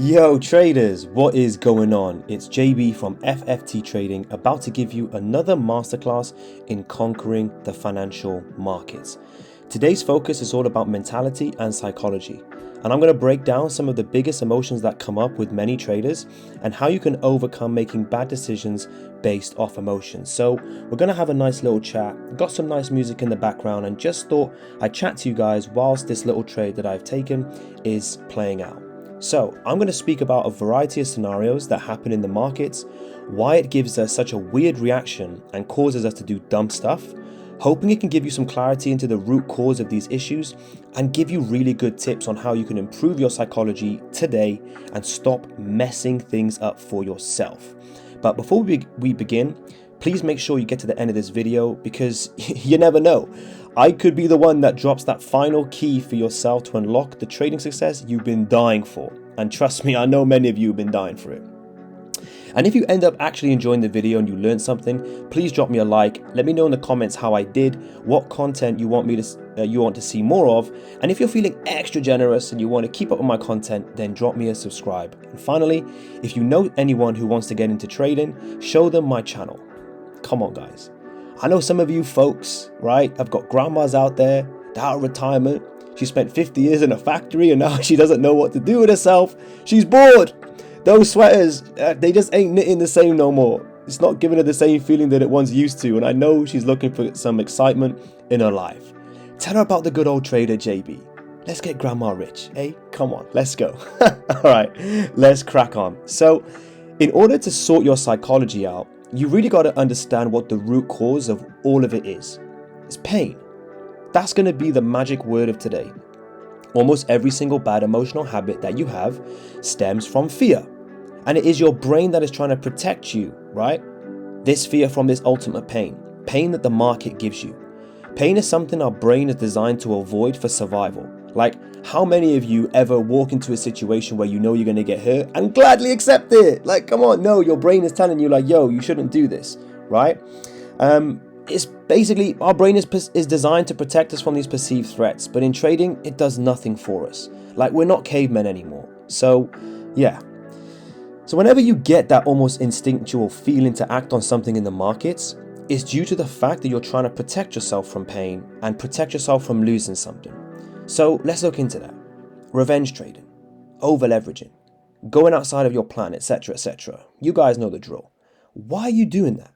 Yo traders, what is going on? It's JB from FFT Trading, about to give you another masterclass in conquering the financial markets. Today's focus is all about mentality and psychology, and I'm going to break down some of the biggest emotions that come up with many traders and how you can overcome making bad decisions based off emotions. So we're going to have a nice little chat, got some nice music in the background, and just thought I'd chat to you guys whilst this little trade that I've taken is playing out. So I'm going to speak about a variety of scenarios that happen in the markets, why it gives us such a weird reaction and causes us to do dumb stuff, hoping it can give you some clarity into the root cause of these issues and give you really good tips on how you can improve your psychology today and stop messing things up for yourself. But before we begin, please make sure you get to the end of this video, because you never know. I could be the one that drops that final key for yourself to unlock the trading success you've been dying for. And trust me, I know many of you have been dying for it. And if you end up actually enjoying the video and you learned something, please drop me a like. Let me know in the comments how I did, what content you want to see more of. And if you're feeling extra generous and you want to keep up with my content, then drop me a subscribe. And finally, if you know anyone who wants to get into trading, show them my channel. Come on, guys. I know some of you folks, right? I've got grandmas out there, they're out of retirement. She spent 50 years in a factory and now she doesn't know what to do with herself. She's bored. Those sweaters, they just ain't knitting the same no more. It's not giving her the same feeling that it once used to. And I know she's looking for some excitement in her life. Tell her about the good old trader JB. Let's get grandma rich, eh? Come on, let's go. All right, let's crack on. So in order to sort your psychology out, you really got to understand what the root cause of all of it is. It's pain. That's going to be the magic word of today. Almost every single bad emotional habit that you have stems from fear. And it is your brain that is trying to protect you, right? This fear from this ultimate pain. Pain that the market gives you. Pain is something our brain is designed to avoid for survival. Like, how many of you ever walk into a situation where you know you're going to get hurt and gladly accept it? Like, come on, no, your brain is telling you like, yo, you shouldn't do this, right? It's basically, our brain is designed to protect us from these perceived threats, but in trading, it does nothing for us. Like, we're not cavemen anymore. So, yeah. So whenever you get that almost instinctual feeling to act on something in the markets, it's due to the fact that you're trying to protect yourself from pain and protect yourself from losing something. So let's look into that. Revenge trading, over leveraging, going outside of your plan, etc., etc. You guys know the drill. Why are you doing that?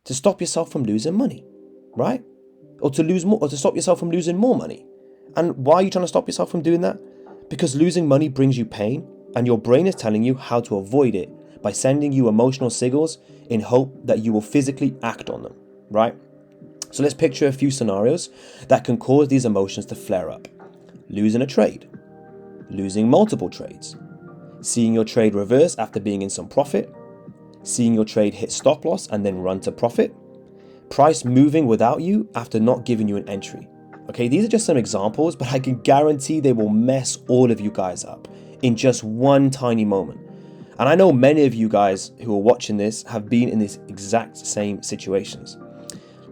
To stop yourself from losing money, right? Or to lose more, or to stop yourself from losing more money. And why are you trying to stop yourself from doing that? Because losing money brings you pain, and your brain is telling you how to avoid it by sending you emotional signals in hope that you will physically act on them, right? So let's picture a few scenarios that can cause these emotions to flare up. Losing a trade, losing multiple trades, seeing your trade reverse after being in some profit, seeing your trade hit stop loss and then run to profit, price moving without you after not giving you an entry. Okay, these are just some examples, but I can guarantee they will mess all of you guys up in just one tiny moment. And I know many of you guys who are watching this have been in these exact same situations.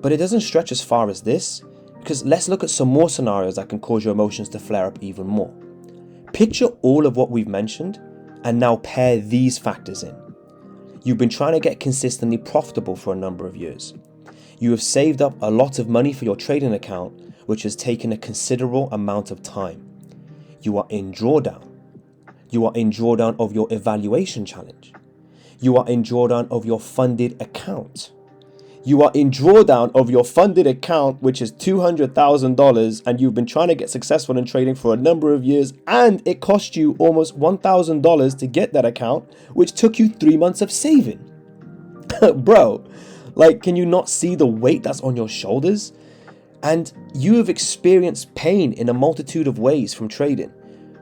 But it doesn't stretch as far as this, because let's look at some more scenarios that can cause your emotions to flare up even more. Picture all of what we've mentioned and now pair these factors in. You've been trying to get consistently profitable for a number of years. You have saved up a lot of money for your trading account, which has taken a considerable amount of time. You are in drawdown. You are in drawdown of your evaluation challenge. You are in drawdown of your funded account. You are in drawdown of your funded account, which is $200,000, and you've been trying to get successful in trading for a number of years, and it cost you almost $1,000 to get that account, which took you 3 months of saving. Bro, like, can you not see the weight that's on your shoulders? And you have experienced pain in a multitude of ways from trading,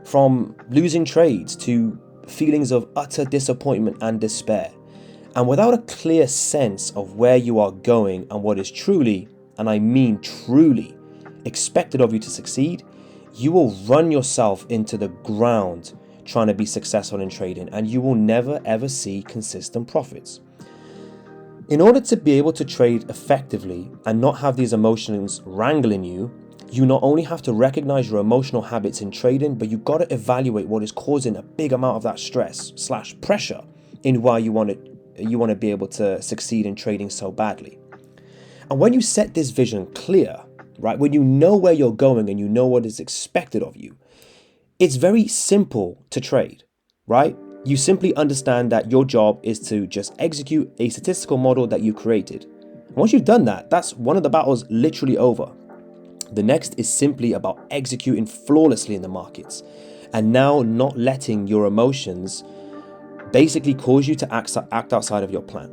from losing trades to feelings of utter disappointment and despair. And without a clear sense of where you are going and what is truly, and I mean truly, expected of you to succeed, you will run yourself into the ground trying to be successful in trading, and you will never ever see consistent profits. In order to be able to trade effectively and not have these emotions wrangling you, you not only have to recognize your emotional habits in trading, but you got to evaluate what is causing a big amount of that stress slash pressure in why you want to be able to succeed in trading so badly. And when you set this vision clear, right, when you know where you're going and you know what is expected of you, it's very simple to trade, right? You simply understand that your job is to just execute a statistical model that you created. And once you've done that, that's one of the battles literally over. The next is simply about executing flawlessly in the markets and now not letting your emotions basically cause you to act outside of your plan,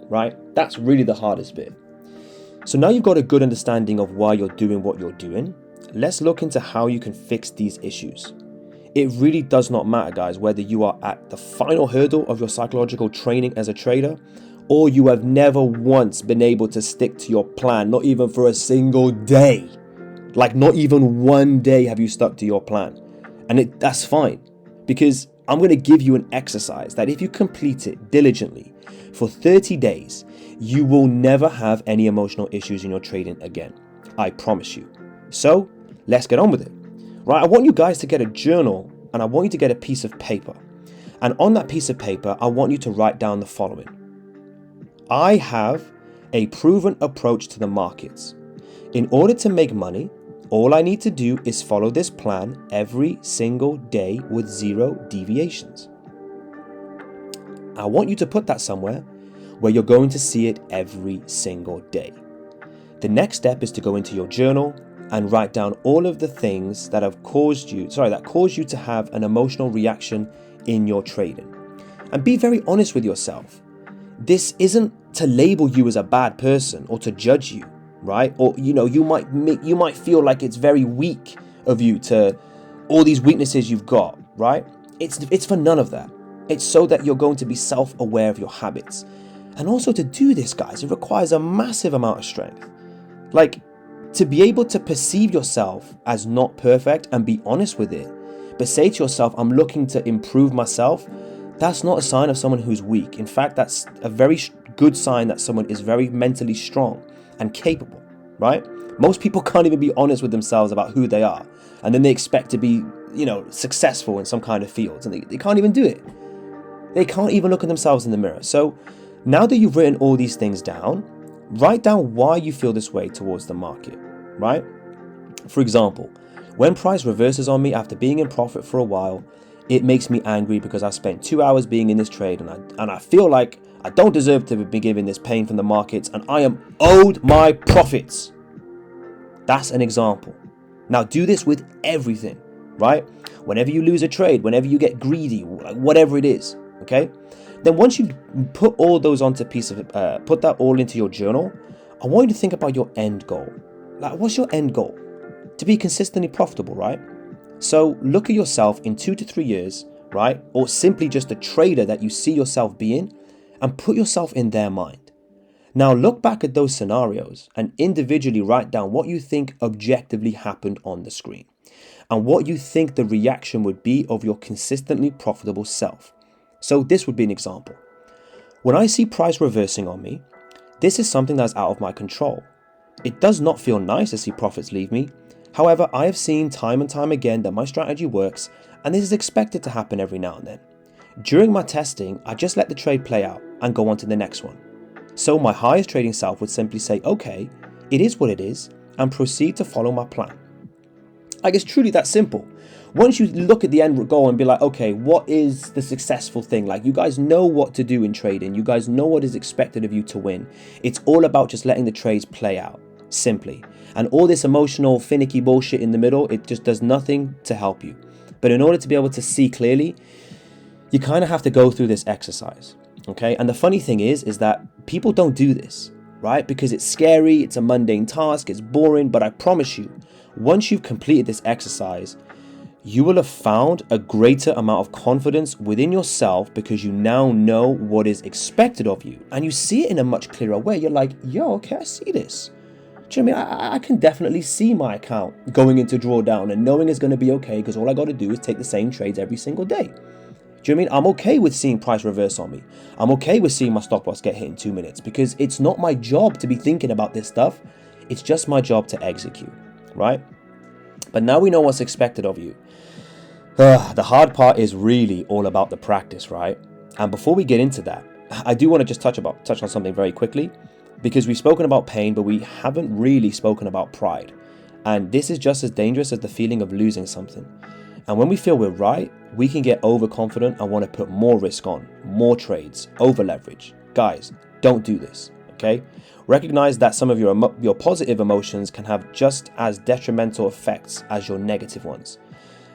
right? That's really the hardest bit. So now you've got a good understanding of why you're doing what you're doing. Let's look into how you can fix these issues. It really does not matter, guys, whether you are at the final hurdle of your psychological training as a trader or you have never once been able to stick to your plan, not even for a single day. Like not even one day have you stuck to your plan. And that's fine, because I'm going to give you an exercise that if you complete it diligently for 30 days, you will never have any emotional issues in your trading again. I promise you. So let's get on with it. Right, I want you guys to get a journal and I want you to get a piece of paper. And on that piece of paper, I want you to write down the following. I have a proven approach to the markets. In order to make money, all I need to do is follow this plan every single day with 0 deviations. I want you to put that somewhere where you're going to see it every single day. The next step is to go into your journal and write down all of the things that caused you to have an emotional reaction in your trading. And be very honest with yourself. This isn't to label you as a bad person or to judge you, right? Or you might feel like it's very weak of you to all these weaknesses you've got, right? It's for none of that. It's so that you're going to be self-aware of your habits. And also to do this, guys, it requires a massive amount of strength. Like, to be able to perceive yourself as not perfect and be honest with it, but say to yourself, I'm looking to improve myself, that's not a sign of someone who's weak. In fact, that's a very good sign that someone is very mentally strong and capable, right? Most people can't even be honest with themselves about who they are. And then they expect to be, successful in some kind of fields, and they can't even do it. They can't even look at themselves in the mirror. So now that you've written all these things down, write down why you feel this way towards the market, right? For example, when price reverses on me after being in profit for a while, it makes me angry because I spent 2 hours being in this trade and I feel like I don't deserve to be given this pain from the markets and I am owed my profits. That's an example. Now do this with everything, right? Whenever you lose a trade, whenever you get greedy, whatever it is, okay? Then once you put all those onto put that all into your journal, I want you to think about your end goal. Like, what's your end goal? To be consistently profitable, right? So look at yourself in 2 to 3 years, right? Or simply just a trader that you see yourself being, and put yourself in their mind. Now look back at those scenarios and individually write down what you think objectively happened on the screen and what you think the reaction would be of your consistently profitable self. So this would be an example. When I see price reversing on me, this is something that's out of my control. It does not feel nice to see profits leave me. However, I have seen time and time again that my strategy works, and this is expected to happen every now and then. During my testing, I just let the trade play out and go on to the next one. So my highest trading self would simply say, okay, it is what it is, and proceed to follow my plan. Like, it's truly that simple. Once you look at the end goal and be like, okay, what is the successful thing? Like, you guys know what to do in trading. You guys know what is expected of you to win. It's all about just letting the trades play out, simply. And all this emotional, finicky bullshit in the middle, it just does nothing to help you. But in order to be able to see clearly, you kind of have to go through this exercise, okay? And the funny thing is that people don't do this, right? Because it's scary, it's a mundane task, it's boring, but I promise you, once you've completed this exercise, you will have found a greater amount of confidence within yourself because you now know what is expected of you. And you see it in a much clearer way. You're like, yo, okay, I see this. Do you know what I mean? I can definitely see my account going into drawdown and knowing it's going to be okay because all I got to do is take the same trades every single day. Do you know what I mean? I'm okay with seeing price reverse on me. I'm okay with seeing my stop loss get hit in 2 minutes because it's not my job to be thinking about this stuff. It's just my job to execute, right? But now we know what's expected of you. The hard part is really all about the practice, right? And before we get into that, I do want to just touch on something very quickly, because we've spoken about pain, but we haven't really spoken about pride. And this is just as dangerous as the feeling of losing something. And when we feel we're right, we can get overconfident and want to put more risk on, more trades, over leverage. Guys, don't do this, okay? Recognize that some of your positive emotions can have just as detrimental effects as your negative ones.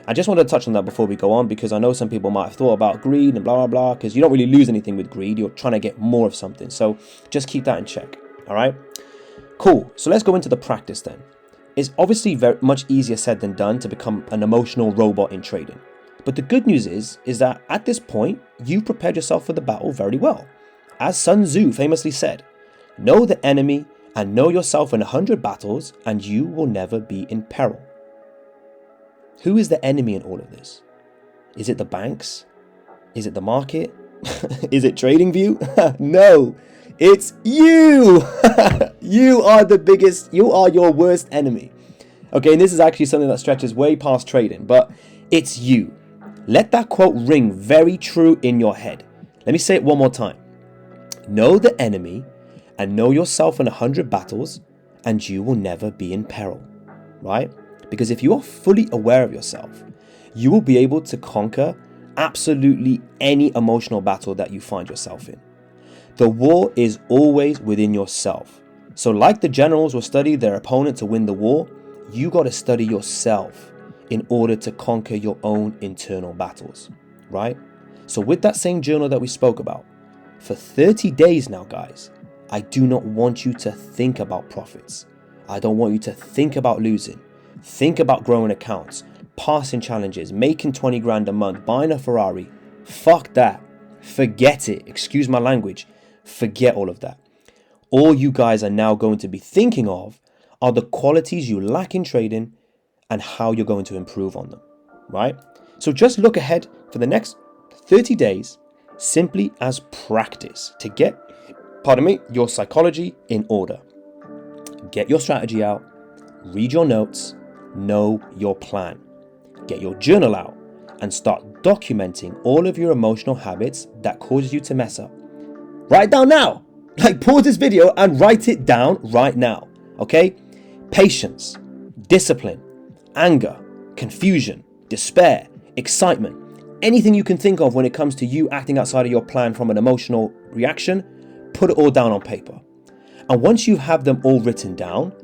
I just wanted to touch on that before we go on, because I know some people might have thought about greed and blah, blah, blah, because you don't really lose anything with greed. You're trying to get more of something. So just keep that in check. All right. Cool. So let's go into the practice then. It's obviously very much easier said than done to become an emotional robot in trading. But the good news is that at this point, you've prepared yourself for the battle very well. As Sun Tzu famously said, know the enemy and know yourself in 100 battles, and you will never be in peril. Who is the enemy in all of this? Is it the banks? Is it the market? Is it TradingView? No, it's you. You are the biggest, you are your worst enemy. Okay, and this is actually something that stretches way past trading, but it's you. Let that quote ring very true in your head. Let me say it one more time. Know the enemy and know yourself in 100 battles, and you will never be in peril, right? Because if you are fully aware of yourself, you will be able to conquer absolutely any emotional battle that you find yourself in. The war is always within yourself. So like the generals will study their opponent to win the war, you got to study yourself in order to conquer your own internal battles, right? So with that same journal that we spoke about, for 30 days now, guys, I do not want you to think about profits. I don't want you to think about losing. Think about growing accounts, passing challenges, making 20 grand a month, buying a Ferrari. Fuck that. Forget it. Excuse my language. Forget all of that. All you guys are now going to be thinking of are the qualities you lack in trading and how you're going to improve on them, right? So just look ahead for the next 30 days simply as practice to get, your psychology in order. Get your strategy out, read your notes, know your plan. Get your journal out and start documenting all of your emotional habits that cause you to mess up. Write it down now. Like, pause this video and write it down right now. Okay? Patience, discipline, anger, confusion, despair, excitement, anything you can think of when it comes to you acting outside of your plan from an emotional reaction, put it all down on paper. And once you have them all written down,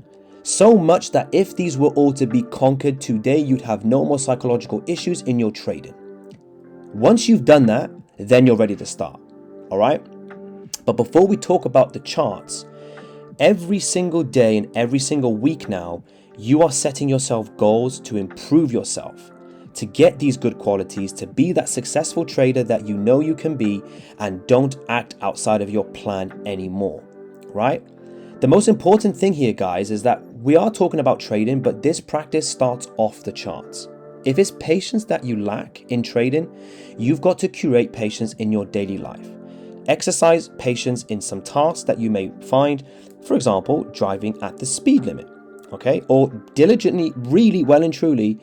so much that if these were all to be conquered today, you'd have no more psychological issues in your trading. Once you've done that, then you're ready to start. All right? But before we talk about the charts, every single day and every single week now, you are setting yourself goals to improve yourself, to get these good qualities, to be that successful trader that you know you can be, and don't act outside of your plan anymore, right? The most important thing here, guys, is that we are talking about trading, but this practice starts off the charts. If it's patience that you lack in trading, you've got to curate patience in your daily life. Exercise patience in some tasks that you may find, for example, driving at the speed limit, okay? Or diligently, really well and truly,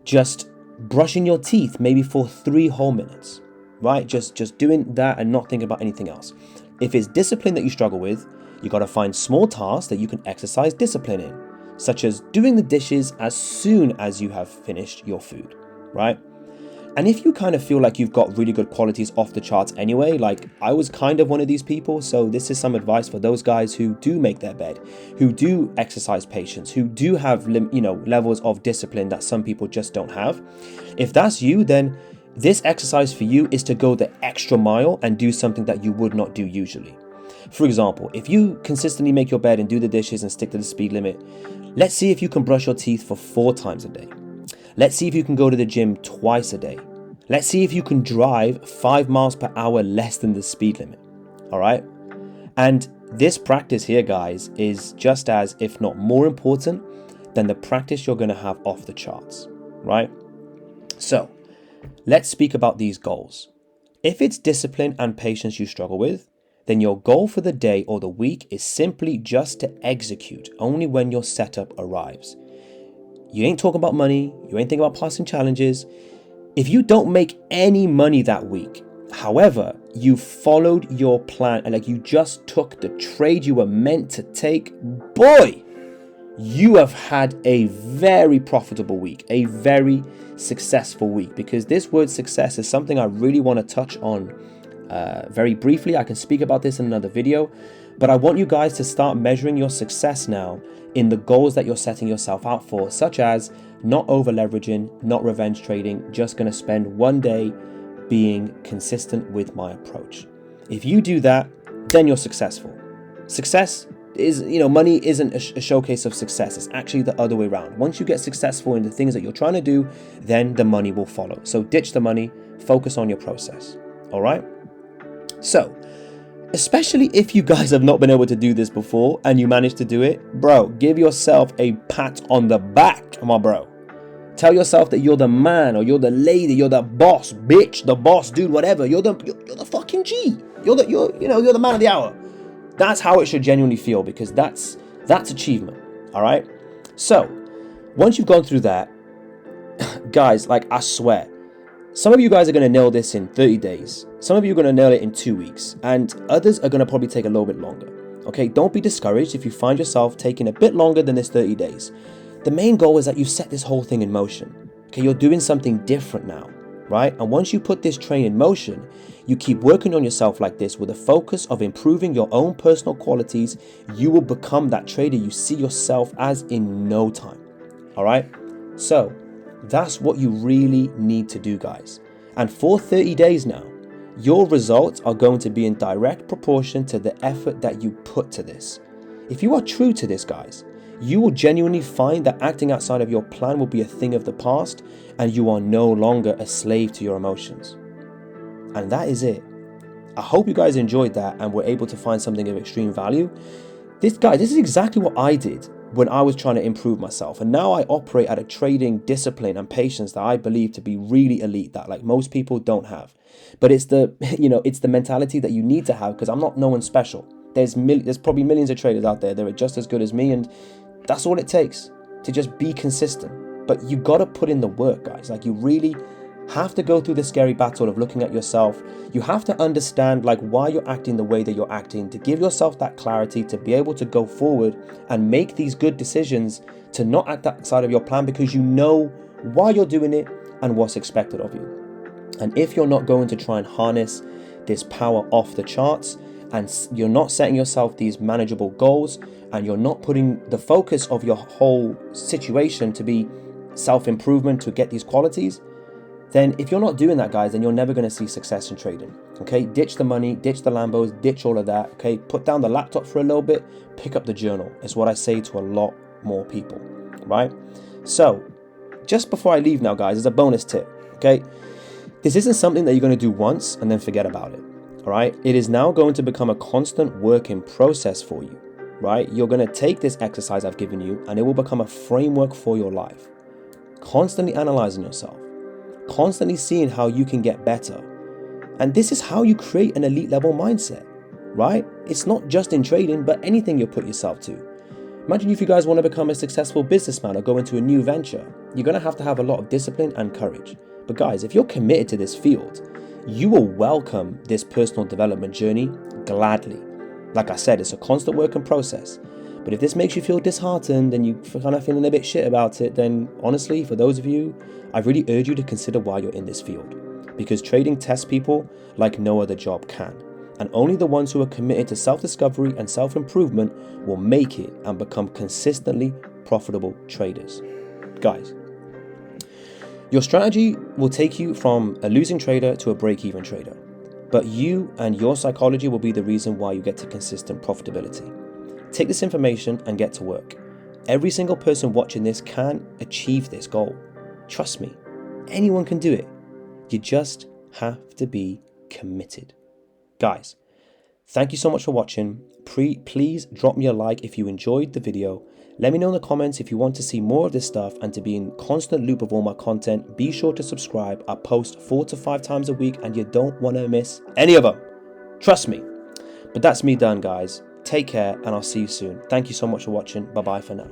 just brushing your teeth maybe for 3 whole minutes, right? Just doing that and not thinking about anything else. If it's discipline that you struggle with, you got to find small tasks that you can exercise discipline in, such as doing the dishes as soon as you have finished your food, right? And if you kind of feel like you've got really good qualities off the charts anyway, like I was kind of one of these people, so this is some advice for those guys who do make their bed, who do exercise patience, who do have, levels of discipline that some people just don't have. If that's you, then this exercise for you is to go the extra mile and do something that you would not do usually. For example, if you consistently make your bed and do the dishes and stick to the speed limit, let's see if you can brush your teeth for 4 times a day. Let's see if you can go to the gym twice a day. Let's see if you can drive 5 miles per hour less than the speed limit. All right. And this practice here, guys, is just as, if not more important than the practice you're going to have off the charts. Right. So let's speak about these goals. If it's discipline and patience you struggle with, then your goal for the day or the week is simply just to execute only when your setup arrives. You ain't talking about money. You ain't thinking about passing challenges. If you don't make any money that week, however, you followed your plan and like you just took the trade you were meant to take, boy, you have had a very profitable week, a very successful week, because this word success is something I really want to touch on very briefly. I can speak about this in another video, but I want you guys to start measuring your success now in the goals that you're setting yourself out for, such as not over leveraging, not revenge trading, just going to spend one day being consistent with my approach. If you do that, then you're successful. Success is, money isn't a showcase of success. It's actually the other way around. Once you get successful in the things that you're trying to do, then the money will follow. So ditch the money, focus on your process. All right. So, especially if you guys have not been able to do this before and you managed to do it, bro, give yourself a pat on the back, my bro. Tell yourself that you're the man or you're the lady, you're the boss, bitch, the boss, dude, whatever. You're the fucking G. You're the man of the hour. That's how it should genuinely feel, because that's achievement. All right. So once you've gone through that, guys, like I swear, some of you guys are going to nail this in 30 days. Some of you are going to nail it in 2 weeks, and others are going to probably take a little bit longer. Okay. Don't be discouraged if you find yourself taking a bit longer than this 30 days. The main goal is that you've set this whole thing in motion. Okay. You're doing something different now, right? And once you put this train in motion, you keep working on yourself like this with a focus of improving your own personal qualities, you will become that trader you see yourself as in no time. All right. So that's what you really need to do, guys. And for 30 days now, your results are going to be in direct proportion to the effort that you put to this. If you are true to this, guys, you will genuinely find that acting outside of your plan will be a thing of the past, and you are no longer a slave to your emotions. And that is it. I hope you guys enjoyed that and were able to find something of extreme value. This is exactly what I did when I was trying to improve myself. And now I operate at a trading discipline and patience that I believe to be really elite, that like most people don't have. But it's it's the mentality that you need to have, because I'm not no one special. There's probably millions of traders out there that are just as good as me, and that's all it takes to just be consistent. But you got to put in the work, guys. Like, you really have to go through the scary battle of looking at yourself. You have to understand like why you're acting the way that you're acting, to give yourself that clarity to be able to go forward and make these good decisions, to not act outside of your plan, because you know why you're doing it and what's expected of you. And if you're not going to try and harness this power off the charts, and you're not setting yourself these manageable goals, and you're not putting the focus of your whole situation to be self-improvement to get these qualities, then if you're not doing that, guys, then you're never going to see success in trading. Okay, ditch the money, ditch the Lambos, ditch all of that. Okay, put down the laptop for a little bit, pick up the journal. It's what I say to a lot more people, right? So just before I leave now, guys, there's a bonus tip. Okay, this isn't something that you're going to do once and then forget about it. All right, it is now going to become a constant work in process for you, right? You're going to take this exercise I've given you and it will become a framework for your life. Constantly analyzing yourself, constantly seeing how you can get better. And this is how you create an elite level mindset, right? It's not just in trading, but anything you put yourself to. Imagine if you guys want to become a successful businessman or go into a new venture, you're going to have a lot of discipline and courage. But guys, if you're committed to this field, you will welcome this personal development journey gladly. Like I said, it's a constant work in process. But if this makes you feel disheartened and you're kind of feeling a bit shit about it, then honestly, for those of you, I really urge you to consider why you're in this field. Because trading tests people like no other job can. And only the ones who are committed to self-discovery and self-improvement will make it and become consistently profitable traders. Guys, your strategy will take you from a losing trader to a break-even trader. But you and your psychology will be the reason why you get to consistent profitability. Take this information and get to work. Every single person watching this can achieve this goal. Trust me, anyone can do it. You just have to be committed. Guys, thank you so much for watching. Please drop me a like if you enjoyed the video. Let me know in the comments if you want to see more of this stuff and to be in constant loop of all my content. Be sure to subscribe. I post 4 to 5 times a week and you don't want to miss any of them. Trust me. But that's me done, guys. Take care and I'll see you soon. Thank you so much for watching. Bye-bye for now.